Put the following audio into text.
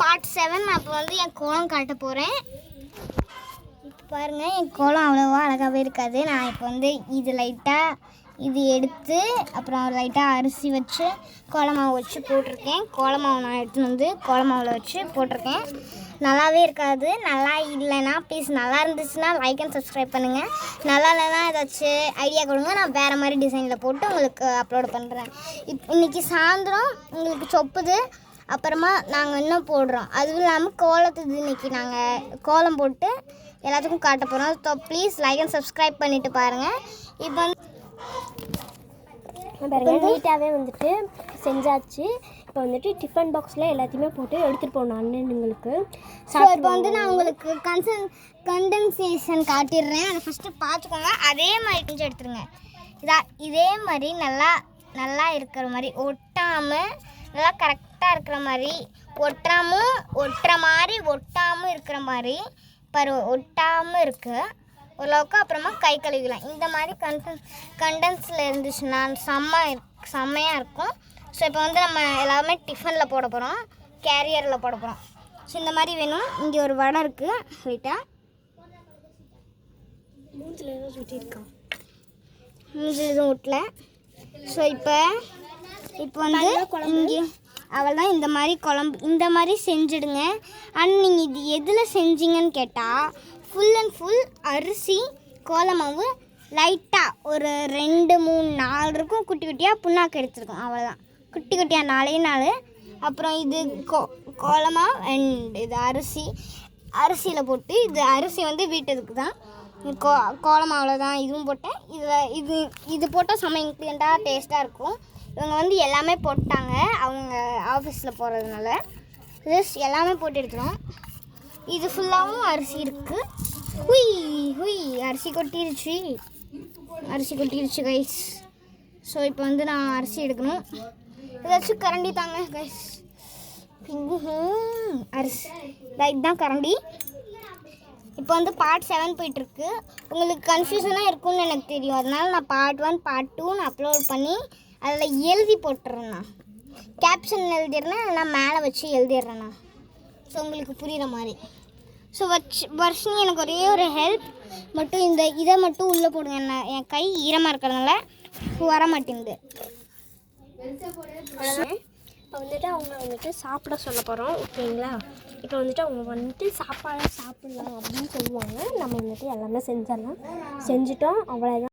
Part 7 நான் இப்போ வந்து என் கோலம் காட்ட போகிறேன். இப்போ பாருங்கள், என் கோலம் அவ்வளோவா அழகாகவே இருக்காது. நான் இப்போ வந்து இது லைட்டாக இது எடுத்து அப்புறம் லைட்டாக அரிசி வச்சு கோலமாவு வச்சு போட்டிருக்கேன். கோலமாவு நான் எடுத்துன்னு வந்து கோலமாவில் வச்சு போட்டிருக்கேன். நல்லாவே இருக்காது. நல்லா இல்லைன்னா ப்ளீஸ், நல்லா இருந்துச்சுன்னா லைக் அண்ட் சப்ஸ்கிரைப் பண்ணுங்கள். நல்லா இல்லைன்னா ஏதாச்சும் ஐடியா கொடுங்க, நான் வேறு மாதிரி டிசைனில் போட்டு உங்களுக்கு அப்லோட் பண்ணுறேன். இன்றைக்கி சாயந்தரம் உங்களுக்கு சொப்புது, அப்புறமா நாங்கள் இன்னும் போடுறோம். அதுவும் இல்லாமல் கோலத்துக்கு இன்றைக்கி நாங்கள் கோலம் போட்டு எல்லாத்துக்கும் காட்ட போகிறோம். So please like and subscribe பண்ணிவிட்டு பாருங்கள். இப்போ வந்து நீட்டாகவே வந்துட்டு செஞ்சாச்சு. இப்போ வந்துட்டு டிஃபன் பாக்ஸில் எல்லாத்தையுமே போட்டு எடுத்துகிட்டு போகணும் அண்ணனுங்களுக்கு. ஸோ இப்போ வந்து நான் உங்களுக்கு கண்டென்சேஷன் காட்டிடுறேன். அதை ஃபஸ்ட்டு பார்த்துக்கோங்க. அதே மாதிரி கொஞ்சம் எடுத்துருங்க. இதே மாதிரி நல்லா இருக்கிற மாதிரி ஒட்டாமல், நல்லா கரெக்டாக இருக்கிற மாதிரி, ஒட்டாமல் இருக்கிற மாதிரி ஒட்டாமல் இருக்குது ஓரளவுக்கு. அப்புறமா கை கழுவிக்கலாம். இந்த மாதிரி கண்டென்ஸில் இருந்துச்சுன்னா செம்மையாக இருக்கும். ஸோ இப்போ வந்து நம்ம எல்லாமே டிஃபனில் போட போகிறோம், கேரியரில் போட போகிறோம். ஸோ இந்த மாதிரி வேணும். இங்கே ஒரு வடை இருக்குது, ரைட்டாக மூஞ்சில் ஏதோ சுட்டியிருக்கான், மூஞ்சில் எதுவும் விட்டல. ஸோ இப்போ வந்து இங்கே அவள் தான் இந்த மாதிரி இந்த மாதிரி செஞ்சுடுங்க. அண்ட் நீங்கள் இது எதில் செஞ்சீங்கன்னு கேட்டால் ஃபுல் அண்ட் ஃபுல் அரிசி, கோலமாவு, லைட்டாக ஒரு 2 3 4 இருக்கும், குட்டி குட்டியாக புண்ணாக்கு எடுத்துருக்கோம். அவ்வளோதான், குட்டி குட்டியாக 4 அப்புறம் இது கோலமாவு அண்ட் இது அரிசியில் போட்டு, இது அரிசி வந்து வீட்டுக்கு தான், கோலமாவில் தான் இதுவும் போட்டேன். இது போட்டால் செம்ம இன்க்ரீடியண்ட்டாக டேஸ்ட்டாக இருக்கும். இவங்க வந்து எல்லாமே போட்டாங்க அவங்க ஆஃபீஸில் போகிறதுனால. எல்லாமே போட்டு எடுத்துடும். இது ஃபுல்லாகவும் அரிசி இருக்குது. அரிசி கொட்டிருச்சு கைஸ். ஸோ இப்போ வந்து நான் அரிசி எடுக்கணும். ஏதாச்சும் கரண்டி தாங்க கைஸ். அரிசி இதுதான் கரண்டி. இப்போ வந்து பார்ட் 7 போயிட்டுருக்கு. உங்களுக்கு கன்ஃபியூஷனாக இருக்கும்னு எனக்கு தெரியும். அதனால் நான் பார்ட் 1 பார்ட் 2 நான் அப்லோட் பண்ணி அதில் எழுதி போட்டுறேண்ணா. கேப்ஷன் எழுதிடுறேன், நான் மேலே வச்சு எழுதிடுறேண்ணா. ஸோ உங்களுக்கு புரிகிற மாதிரி. ஸோ வர்ஷினி எனக்கு ஒரே ஒரு ஹெல்ப் மட்டும், இதை மட்டும் உள்ளே போடுங்க. என் கை ஈரமாக இருக்கிறதுனால வர மாட்டேங்குது. இப்போ வந்துட்டு அவங்க வந்துட்டு சாப்பிட சொல்ல போகிறோம், ஓகேங்களா? இப்போ வந்துட்டு அவங்க வந்துட்டு சாப்பிடலாம் அப்படின்னு சொல்லுவாங்க. நம்ம வந்துட்டு எல்லாமே செஞ்சிடலாம். செஞ்சுட்டோம், அவ்வளோதான்.